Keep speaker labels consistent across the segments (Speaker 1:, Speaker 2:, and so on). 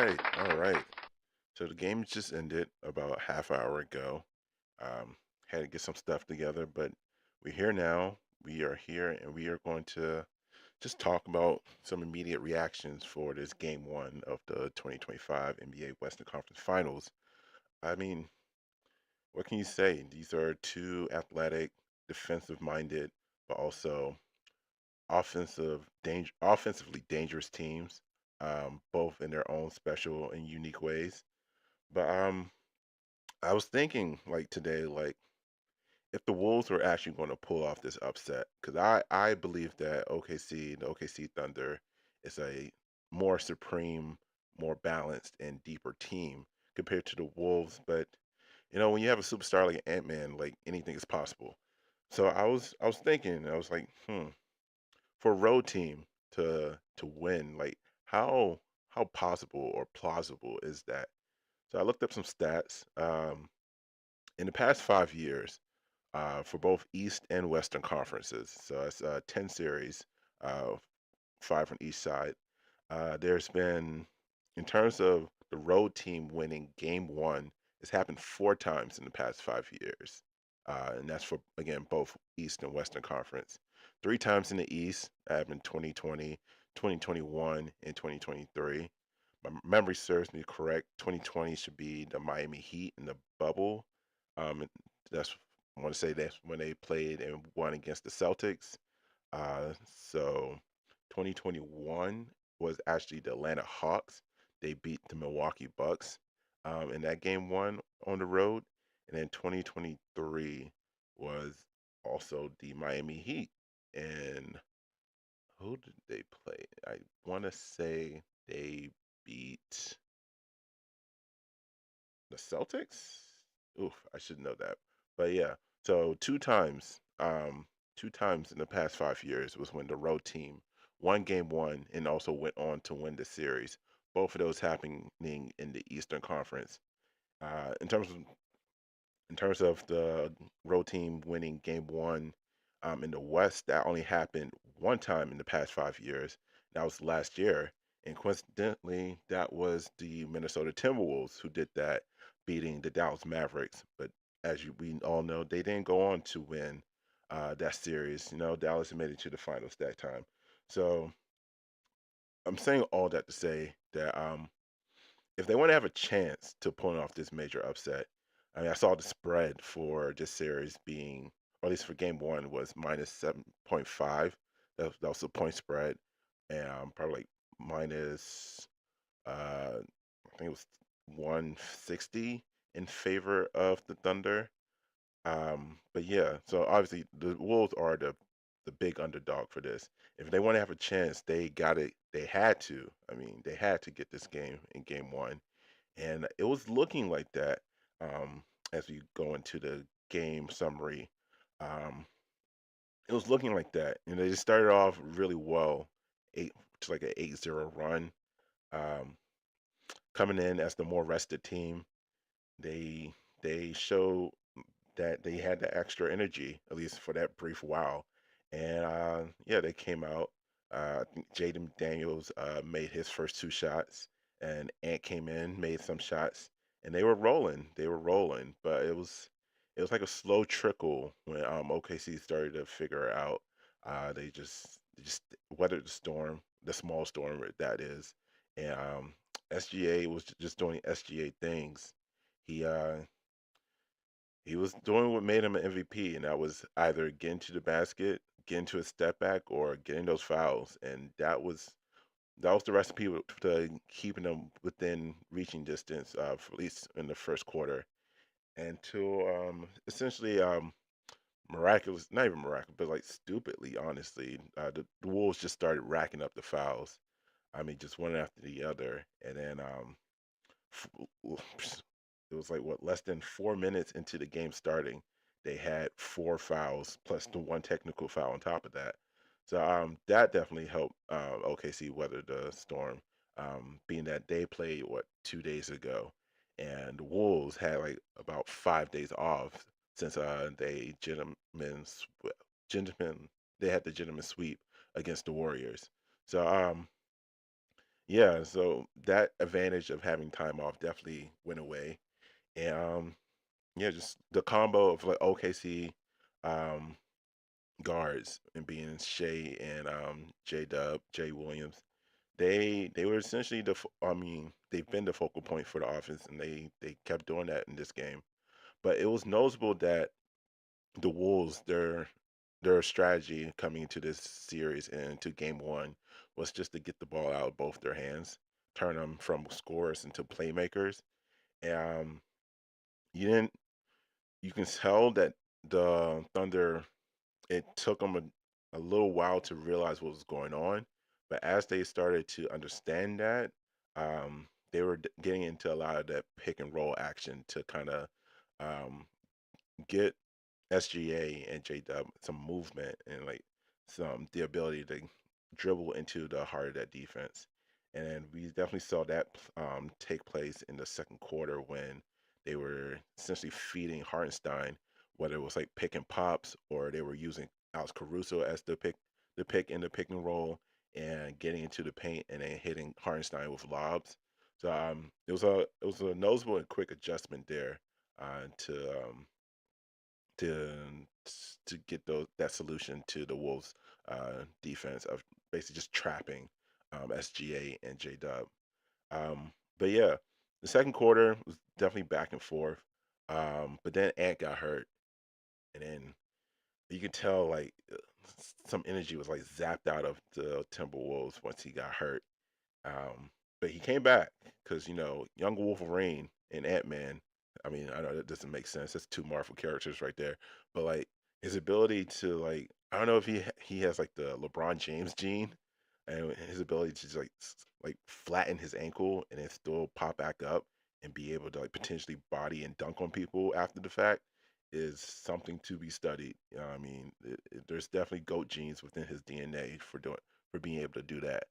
Speaker 1: all right. So the game just ended about half hour ago. Um, had to get some stuff together, but we're here now. We are here, and we are going to just talk about some immediate reactions for this game one of the 2025 NBA Western Conference Finals. I mean, what can you say? These are two athletic, defensive-minded, but also offensively dangerous teams, both in their own special and unique ways. But I was thinking like today, like if the Wolves were actually going to pull off this upset, because I believe that the OKC Thunder, is a more supreme, more balanced, and deeper team compared to the Wolves. But when you have a superstar like Ant-Man, like anything is possible. So I was thinking, I was like, for a road team to win, like how possible or plausible is that? So I looked up some stats. In the past 5 years, for both East and Western conferences, so it's 10 series, uh, five on each side. There's been, in terms of the road team winning game one, it's happened four times in the past 5 years. And that's for, again, both East and Western Conference. Three times in the East, that happened 2020, 2021, and 2023. My memory serves me correct. 2020 should be the Miami Heat in the bubble. And that's, I want to say that's when they played and won against the Celtics. So 2021 was actually the Atlanta Hawks. They beat the Milwaukee Bucks in that game one on the road. And then 2023 was also the Miami Heat. And who did they play? I want to say they beat the Celtics. Oof, I should know that. But yeah, so two times in the past 5 years was when the road team won game one and also went on to win the series. Both of those happening in the Eastern Conference. Uh, in terms of in terms of the road team winning game one in the West, that only happened one time in the past 5 years. That was last year. And coincidentally, that was the Minnesota Timberwolves who did that, beating the Dallas Mavericks. But we all know, they didn't go on to win that series. Dallas made it to the finals that time. So I'm saying all that to say that if they want to have a chance to pull off this major upset, I mean, I saw the spread for this series being, or at least for game one, was minus 7.5. That was the point spread, and probably like minus, I think it was 160 in favor of the Thunder. But yeah, so obviously the Wolves are the big underdog for this. If they want to have a chance, they got it. They had to. I mean, they had to get this game in game one, and it was looking like that as we go into the game summary. Um, it was looking like that, and they just started off really well, eight to like an 8-0 run. Um, Coming in as the more rested team, they they showed that they had the extra energy, at least for that brief while. And yeah, they came out. I think Jaden Daniels made his first two shots, and Ant came in, made some shots, and they were rolling. They were rolling, but it was like a slow trickle when OKC started to figure it out. They just weathered the storm, the small storm that is, and SGA was just doing SGA things. He uh, he was doing what made him an MVP, and that was either getting to the basket, getting to a step back, or getting those fouls. And that was the recipe to keeping them within reaching distance, for at least in the first quarter. And to essentially miraculous, not even miraculous, but like stupidly, honestly, the Wolves just started racking up the fouls. I mean, just one after the other, and then it was like what, less than 4 minutes into the game starting, they had four fouls plus the one technical foul on top of that. So that definitely helped OKC weather the storm. Being that they played 2 days ago, and the Wolves had like about 5 days off since gentlemen they had the gentleman sweep against the Warriors. So Yeah, so that advantage of having time off definitely went away. And yeah, just the combo of like OKC um guards and being Shea and J Dub, Jay Williams. They were essentially I mean, they've been the focal point for the offense and they kept doing that in this game. But it was noticeable that the Wolves, their strategy coming into this series and into game one was just to get the ball out of both their hands, turn them from scorers into playmakers. And you didn't you can tell that the Thunder, it took them a little while to realize what was going on, but as they started to understand that, they were getting into a lot of that pick and roll action to kind of um, get SGA and J Dub some movement and like some the ability to dribble into the heart of that defense. And we definitely saw that take place in the second quarter when they were essentially feeding Hartenstein, whether it was like pick and pops or they were using Alex Caruso as the pick in the pick and roll and getting into the paint and then hitting Hartenstein with lobs. So it was a noticeable and quick adjustment there to to get those that solution to the Wolves defense of basically just trapping SGA and J Dub. But yeah, the second quarter was definitely back and forth. But then Ant got hurt, and then you could tell like some energy was like zapped out of the Timberwolves once he got hurt. But he came back because young Wolverine and Ant Man. I mean, I know that doesn't make sense. That's two Marvel characters right there. But like his ability to like, I don't know if he has like the LeBron James gene, and his ability to just like like flatten his ankle and then still pop back up and be able to like potentially body and dunk on people after the fact is something to be studied. I mean, there's definitely goat genes within his DNA for being able to do that.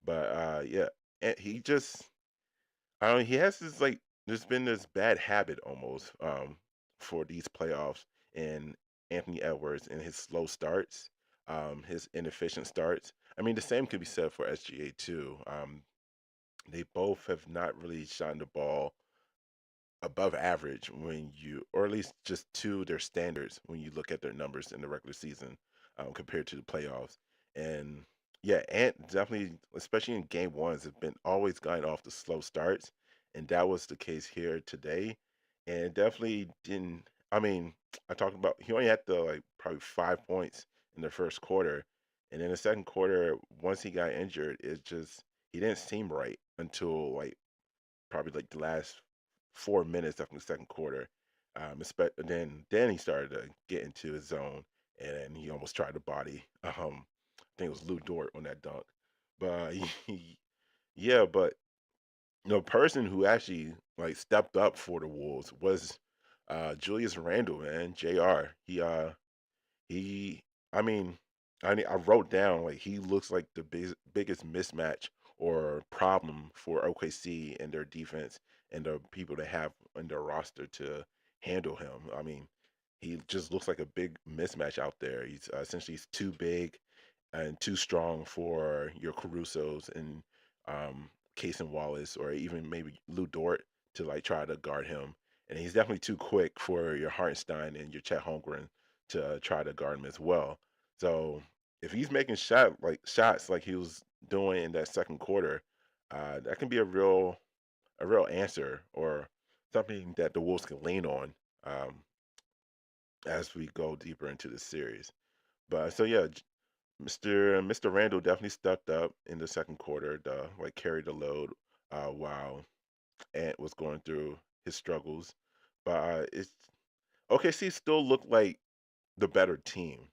Speaker 1: But yeah, and he just I don't know, he has this like there's been this bad habit almost for these playoffs and Anthony Edwards and his slow starts, his inefficient starts. I mean, the same could be said for SGA too. They both have not really shot the ball above average when you, or at least just to their standards when you look at their numbers in the regular season compared to the playoffs. And yeah, Ant definitely, especially in game ones, have been always going off the slow starts, and that was the case here today. And it definitely didn't. I mean, I talked about he only had the like probably 5 points in the first quarter, and in the second quarter, once he got injured, it just he didn't seem right until like probably like the last 4 minutes of the second quarter. Then he started to get into his zone, and then he almost tried to body. I think it was Lou Dort on that dunk, but yeah, but the person who actually like stepped up for the Wolves was Julius Randle, man, Jr. He, I mean, I wrote down like he looks like the biggest mismatch or problem for OKC and their defense and the people they have on their roster to handle him. I mean, he just looks like a big mismatch out there. He's too big and too strong for your Caruso's and Cason Wallace or even maybe Lou Dort to like try to guard him. And he's definitely too quick for your Hartenstein and your Chet Holmgren to try to guard him as well. So if he's making shots like he was doing in that second quarter, that can be a real answer or something that the Wolves can lean on um, as we go deeper into the series. But so yeah, Mr. Randall definitely stepped up in the second quarter to like carry the load while Ant was going through his struggles. But it's OKC still looked like the better team.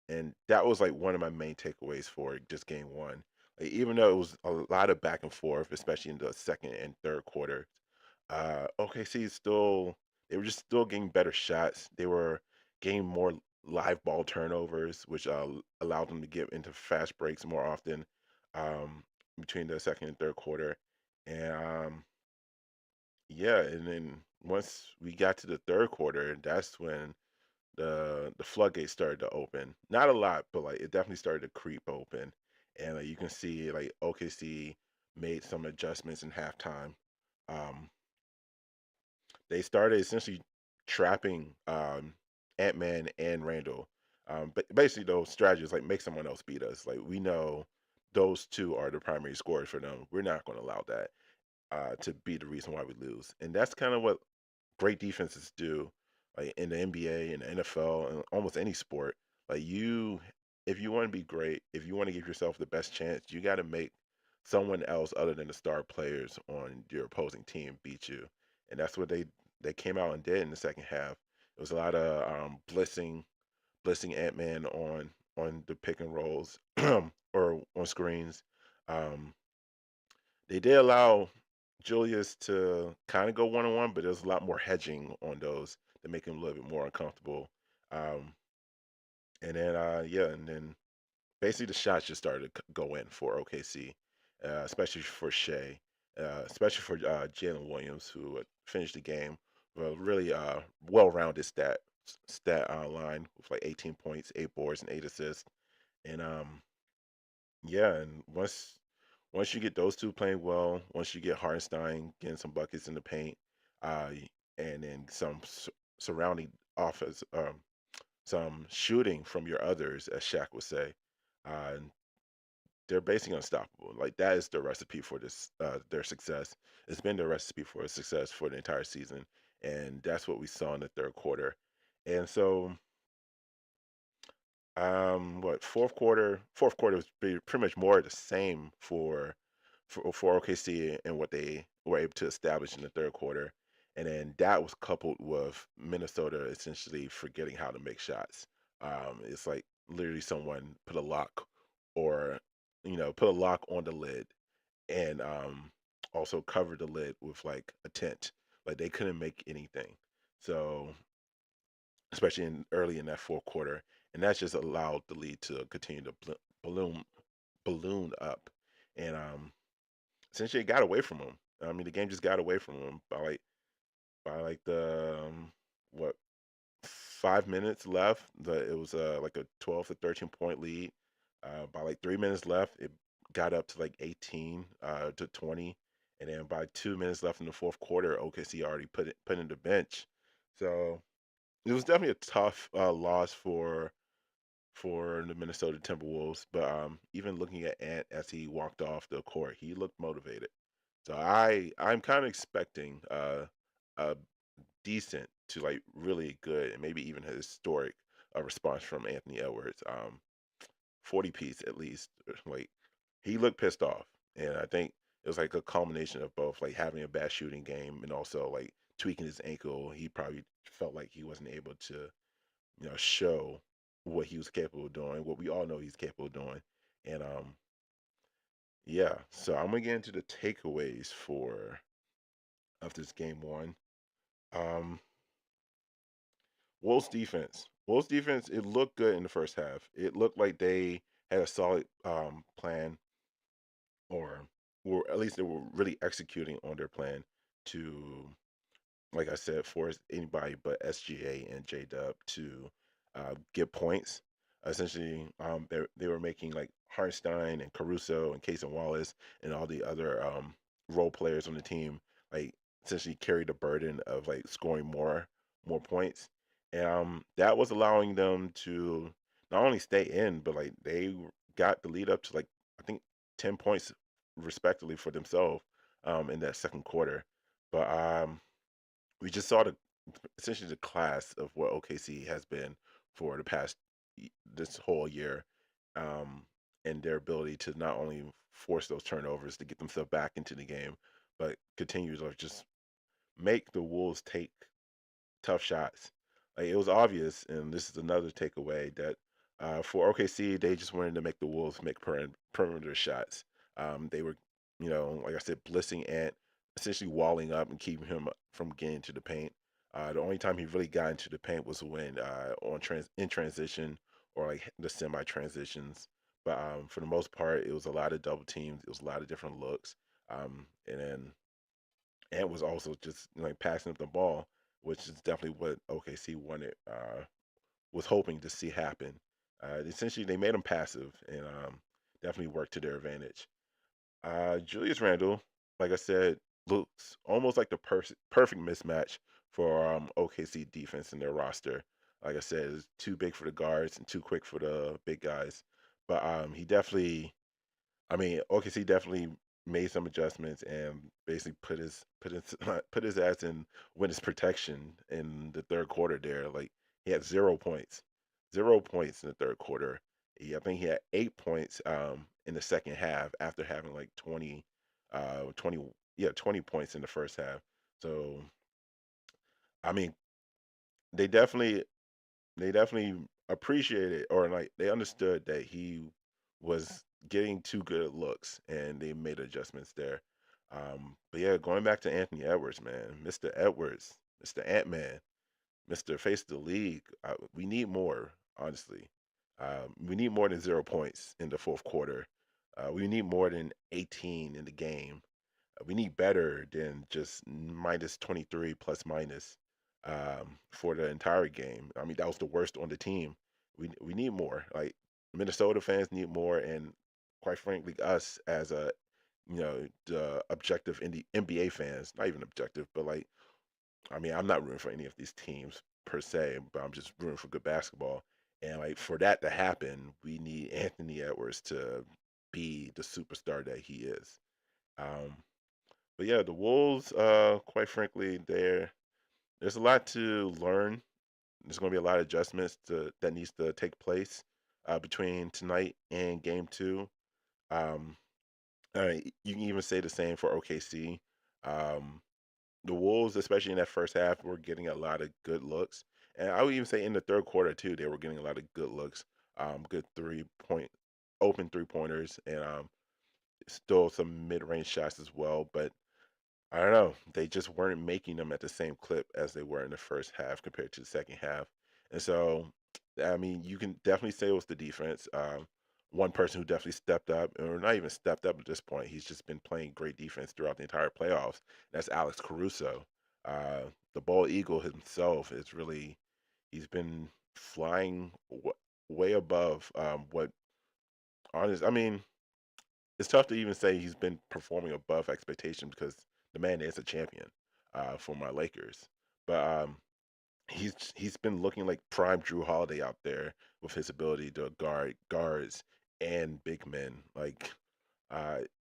Speaker 1: And that was like one of my main takeaways for just game one. Like, even though it was a lot of back and forth, especially in the second and third quarter, OKC still they were just still getting better shots. They were getting more live ball turnovers, which allowed them to get into fast breaks more often um, between the second and third quarter. And yeah, and then once we got to the third quarter, that's when the floodgates started to open. Not a lot, but like it definitely started to creep open, and like you can see like OKC. made some adjustments in halftime. Um, they started essentially trapping Ant Man and Randall. But basically, those strategies like make someone else beat us. Like we know those two are the primary scorers for them. We're not going to allow that to be the reason why we lose. And that's kind of what great defenses do, like in the NBA and the NFL and almost any sport. Like if you want to be great, if you want to give yourself the best chance, you got to make someone else other than the star players on your opposing team beat you. And that's what they came out and did in the second half. It was a lot of blitzing Ant Man on the pick and rolls or on screens. Um, they did allow Julius to kind of go one on one, but there's a lot more hedging on those that make him a little bit more uncomfortable. Um, and then yeah, and then basically the shots just started to go in for OKC, especially for Shea, especially for Jalen Williams, who finished the game with a really well-rounded stat line with like 18 points, 8 boards, and 8 assists. And yeah, and once you get those two playing well, once you get Hartenstein getting some buckets in the paint, and then some surrounding offense, some shooting from your others, as Shaq would say, uh, they're basically unstoppable. Like that is the recipe for their success. It's been the recipe for success for the entire season, and that's what we saw in the third quarter. And so what fourth quarter was pretty much more of the same for OKC and what they were able to establish in the third quarter. And then that was coupled with Minnesota essentially forgetting how to make shots. It's like literally someone put a lock or put a lock on the lid and also covered the lid with like a tent. Like they couldn't make anything. So especially early in that fourth quarter, and that's just allowed the lead to continue to balloon balloon up, and essentially it got away from them. I mean, the game just got away from them by like the what 5 minutes left. It was like a 12 to 13 point lead. By like 3 minutes left, it got up to like 18 to 20, and then by 2 minutes left in the fourth quarter, OKC already put in the bench. So it was definitely a tough loss for the Minnesota Timberwolves. But even looking at Ant as he walked off the court, he looked motivated. So I'm kind of expecting a decent to like really good and maybe even a historic response from Anthony Edwards. 40 piece at least. Like he looked pissed off, and I think it was like a culmination of both like having a bad shooting game and also like tweaking his ankle. He probably felt like he wasn't able to show what he was capable of doing, what we all know he's capable of doing. And yeah, so I'm gonna get into the takeaways for of this game one. Um Wolves defense. Wolves defense, it looked good in the first half. It looked like they had a solid plan, or were at least they were really executing on their plan to, like I said, force anybody but SGA and J Dub to get points. Essentially, they were making like Hartenstein and Caruso and Case and Wallace and all the other role players on the team like essentially carry the burden of like scoring more points, and that was allowing them to not only stay in, but like they got the lead up to like I think 10 points respectively for themselves in that second quarter. But we just saw the essentially the class of what OKC has been for the past this whole year, um, and their ability to not only force those turnovers to get themselves back into the game, but continue to just make the Wolves take tough shots. Like it was obvious, and this is another takeaway that for OKC, they just wanted to make the Wolves make perimeter shots. They were, like I said, blitzing Ant, essentially walling up and keeping him from getting to the paint. The only time he really got into the paint was when in transition or like the semi transitions. But for the most part, it was a lot of double teams. It was a lot of different looks. And then and was also just like passing up the ball, which is definitely what OKC wanted, was hoping to see happen. Essentially, they made them passive and definitely worked to their advantage. Julius Randle, like I said, looks almost like the perfect mismatch for OKC defense in their roster. Like I said, it's too big for the guards and too quick for the big guys. But he definitely, I mean, OKC definitely made some adjustments and basically put his put his ass in witness protection in the third quarter. There, like he had 0 points, 0 points in the third quarter. I think he had 8 points in the second half after having like 20 yeah 20 points in the first half. So I mean, they definitely they definitely appreciated or like they understood that he was getting too good looks and they made adjustments there. But yeah, going back to Anthony Edwards, man, Mr. Edwards, Mr. Ant Man, Mr. Face of the League, we need more, honestly. We need more than 0 points in the fourth quarter. We need more than 18 in the game. We need better than just minus 23 plus minus for the entire game. I mean, that was the worst on the team. We need more. Like Minnesota fans need more, and quite frankly, us as a the objective NBA fans, not even objective, but like I mean, I'm not rooting for any of these teams per se, but I'm just rooting for good basketball. And like for that to happen, we need Anthony Edwards to be the superstar that he is. Um, but yeah, the Wolves, quite frankly, there's a lot to learn. There's going to be a lot of adjustments that needs to take place between tonight and Game Two. Um, you can even say the same for OKC. Um, the Wolves, especially in that first half, were getting a lot of good looks, and I would even say in the third quarter too, they were getting a lot of good looks, good 3 point, open 3 pointers, and still some mid range shots as well. But I don't know. They just weren't making them at the same clip as they were in the first half compared to the second half. And so, I mean, you can definitely say it was the defense. One person who definitely stepped up, or not even stepped up at this point, he's just been playing great defense throughout the entire playoffs. That's Alex Caruso. The Ball Eagle himself is really, he's been flying way above what, honest, I mean, it's tough to even say he's been performing above expectation because the man is a champion for my Lakers. But he's been looking like prime Drew Holiday out there with his ability to guard guards and big men. Like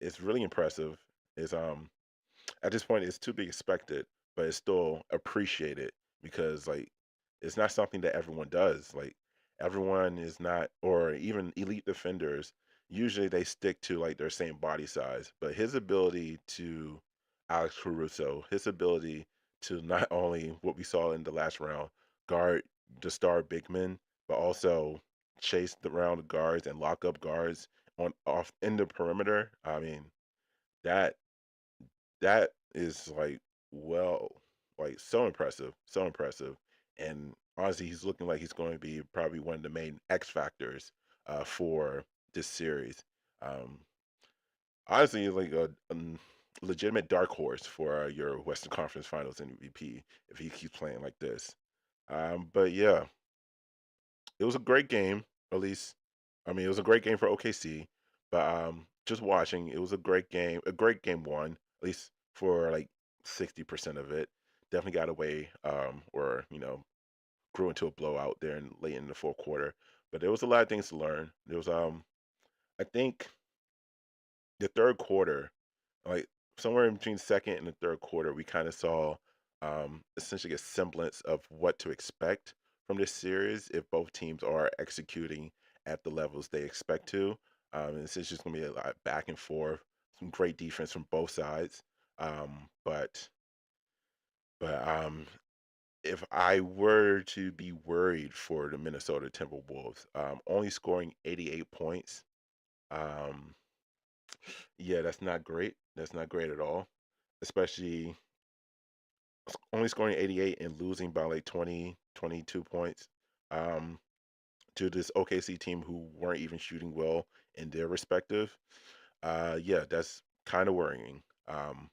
Speaker 1: it's really impressive. It's at this point it's to be expected, but it's still appreciated because like it's not something that everyone does. Like everyone is not, or even elite defenders, usually they stick to like their same body size. But his ability to Alex Caruso, his ability to not only what we saw in the last round, guard the star big men, but also chase around the guards and lock up guards on off in the perimeter. I mean, that that is like well like so impressive, so impressive. And honestly, he's looking like he's going to be probably one of the main X factors for this series. Um, honestly, like a legitimate dark horse for your Western Conference Finals MVP if he keeps playing like this. But yeah, it was a great game. At least, I mean, it was a great game for OKC. But just watching, it was a great game one. At least for like 60% of it. Definitely got away, or grew into a blowout there in late in the fourth quarter. But there was a lot of things to learn. There was, I think, the third quarter, like somewhere in between second and the third quarter, we kind of saw essentially a semblance of what to expect from this series if both teams are executing at the levels they expect to. And it's just going to be a lot back and forth, some great defense from both sides. But if I were to be worried for the Minnesota Timberwolves, only scoring 88 points, um, yeah, that's not great. That's not great at all, especially only scoring 88 and losing by like 20, 22 points um, to this OKC team who weren't even shooting well in their respective. Yeah, that's kind of worrying. And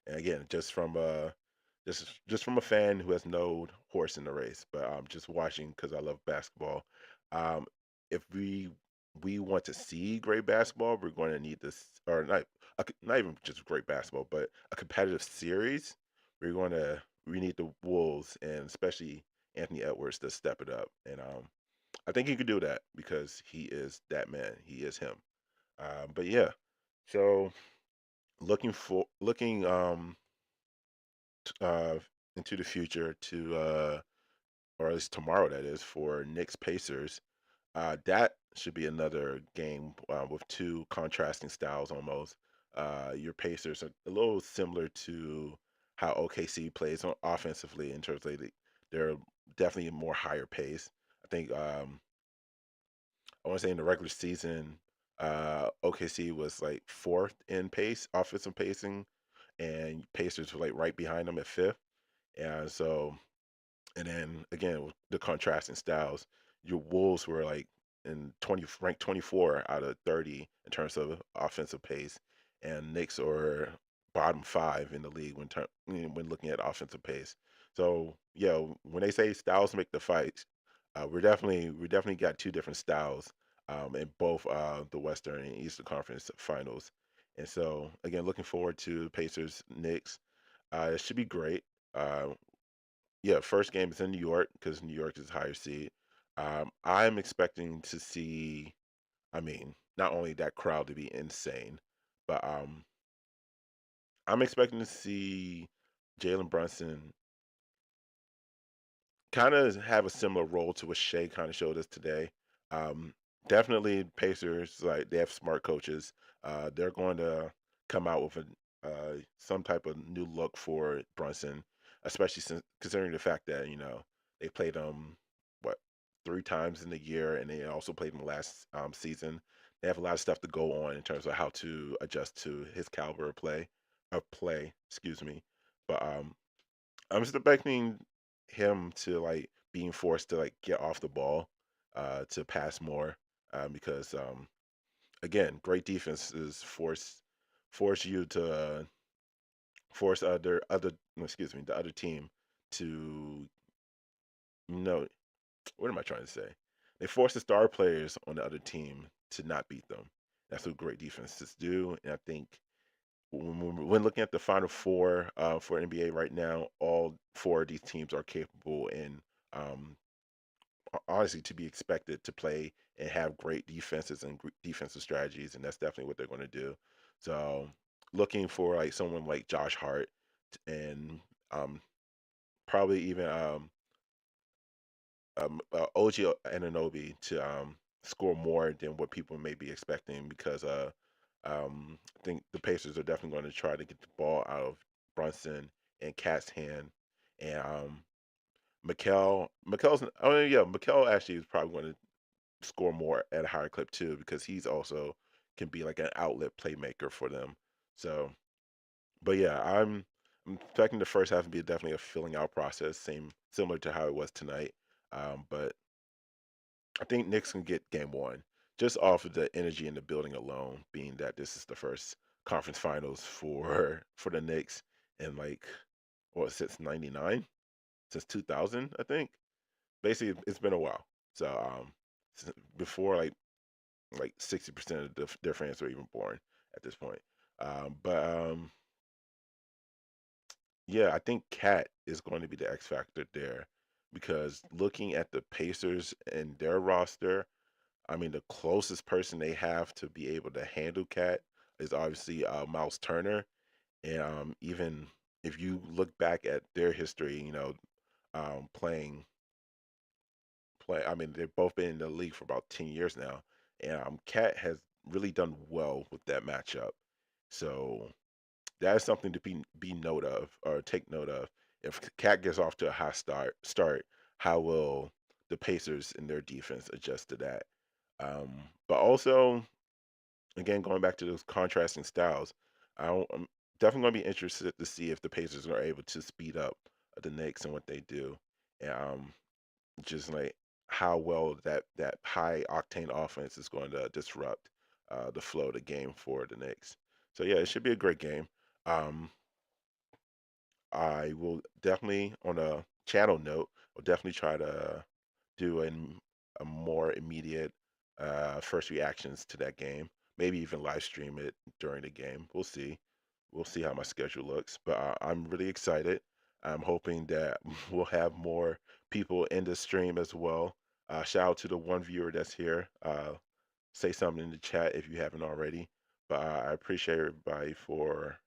Speaker 1: again, just from a fan who has no horse in the race, but just watching because I love basketball. Um, if we want to see great basketball, we're going to need this, or not. not even just great basketball, but a competitive series, we need the Wolves and especially Anthony Edwards to step it up. And I think he could do that because he is that man. He is him. But yeah, so looking uh into the future to or at least tomorrow that is for Knicks Pacers. That should be another game with two contrasting styles almost. Your Pacers are a little similar to how OKC plays on offensively in terms of they're definitely more higher pace. I think I want to say in the regular season, OKC was like fourth in pace, offensive pacing, and Pacers were like right behind them at fifth. And so and then again, with the contrasting styles, your Wolves were like in 20 ranked 24 out of 30 in terms of offensive pace, and Knicks are bottom five in the league when looking at offensive pace. So yeah, when they say styles make the fight, we definitely got two different styles in both the Western and Eastern Conference Finals. And so again, looking forward to Pacers Knicks. It should be great. Uh, yeah, first game is in New York because New York is higher seed. I'm expecting to see, I mean, not only that crowd to be insane, but I'm expecting to see Jalen Brunson kind of have a similar role to what Shea kind of showed us today. Um, Definitely Pacers, like they have smart coaches. They're going to come out with some type of new look for Brunson, especially since considering the fact that they played him what 3 times in the year, and they also played him last season. They have a lot of stuff to go on in terms of how to adjust to his caliber of play. Excuse me, but I'm expecting him to like being forced to like get off the ball, to pass more, because again, great defenses force you to force other no, excuse me the other team to no what am I trying to say? They force the star players on the other team to not beat them. That's what great defenses do, and I think when looking at the Final Four for NBA right now, all four of these teams are capable and um, honestly to be expected to play and have great defenses and defensive strategies, and that's definitely what they're going to do. So, looking for like someone like Josh Hart and um, probably even OG Anunoby to score more than what people may be expecting because I think the Pacers are definitely going to try to get the ball out of Brunson and Cat's hand. And Mikel actually is probably going to score more at a higher clip too because he's also can be like an outlet playmaker for them. So, but yeah, I'm expecting the first half to be definitely a filling out process, same similar to how it was tonight. But I think Knicks can get game one just off of the energy in the building alone, being that this is the first conference finals for for the Knicks in like what since '99, since 2000, I think. Basically, it's been a while. So before like 60% of their fans were even born at this point. But yeah, I think Cat is going to be the X factor there because looking at the Pacers and their roster, I mean, the closest person they have to be able to handle Cat is obviously Miles Turner. And even if you look back at their history, playing I mean, they've both been in the league for about 10 years now. And Cat has really done well with that matchup. So that is something to be note of or take note of. If Cat gets off to a high start, how will the Pacers and their defense adjust to that? But also, again, going back to those contrasting styles, I'm definitely going to be interested to see if the Pacers are able to speed up the Knicks and what they do, and just like how well that high octane offense is going to disrupt the flow of the game for the Knicks. So yeah, it should be a great game. Um, I will definitely, on a channel note, will definitely try to do a more immediate first reactions to that game. maybe even live stream it during the game. We'll see. We'll see how my schedule looks. But I'm really excited. I'm hoping that we'll have more people in the stream as well. Shout out to the one viewer that's here. Say something in the chat if you haven't already. But I appreciate everybody for,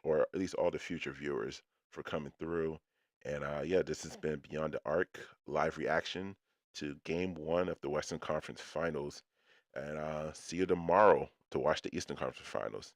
Speaker 1: or at least all the future viewers for coming through. And yeah, this has been Beyond the Arc live reaction to Game One of the Western Conference Finals. And see you tomorrow to watch the Eastern Conference Finals.